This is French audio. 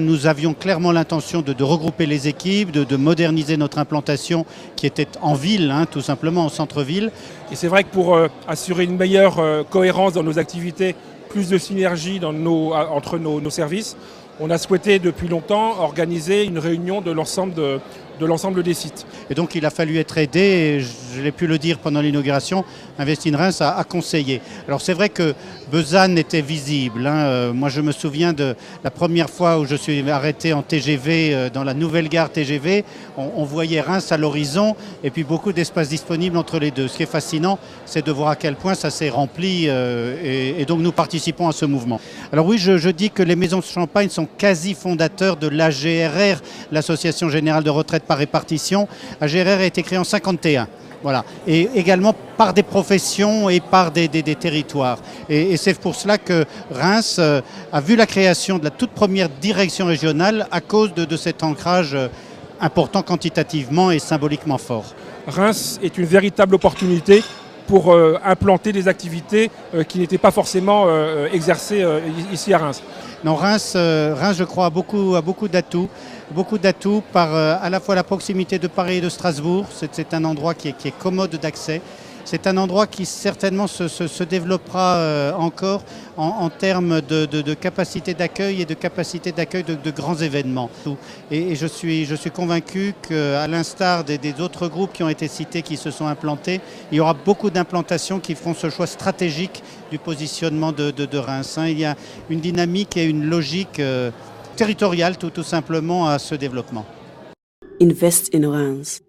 Nous avions clairement l'intention de regrouper les équipes, de moderniser notre implantation qui était en ville, tout simplement en centre-ville. Et c'est vrai que pour assurer une meilleure cohérence dans nos activités, plus de synergie entre nos services, on a souhaité depuis longtemps organiser une réunion de l'ensemble des sites. Et donc il a fallu être aidé, et je l'ai pu le dire pendant l'inauguration, Investin-Reims a conseillé. Alors c'est vrai que Besançon était visible. Moi je me souviens de la première fois où je suis arrêté en TGV, dans la nouvelle gare TGV, on voyait Reims à l'horizon et puis beaucoup d'espace disponible entre les deux. Ce qui est fascinant, c'est de voir à quel point ça s'est rempli et donc nous participons à ce mouvement. Alors oui, je dis que les maisons de Champagne sont quasi fondateurs de l'AGRR, l'Association Générale de Retraite par Répartition. AGRR a été créée en 1951. Voilà. Et également par des professions et par des territoires. Et c'est pour cela que Reims a vu la création de la toute première direction régionale à cause de cet ancrage important quantitativement et symboliquement fort. Reims est une véritable opportunité pour implanter des activités qui n'étaient pas forcément exercées ici à Reims. Non, Reims, je crois, a beaucoup d'atouts. Beaucoup d'atouts par à la fois la proximité de Paris et de Strasbourg. C'est un endroit qui est commode d'accès. C'est un endroit qui certainement se développera encore en termes de capacité d'accueil et de capacité d'accueil de grands événements. Et je suis convaincu qu'à l'instar des autres groupes qui ont été cités, qui se sont implantés, il y aura beaucoup d'implantations qui feront ce choix stratégique du positionnement de Reims. Il y a une dynamique et une logique territoriale tout simplement à ce développement. Invest in Reims.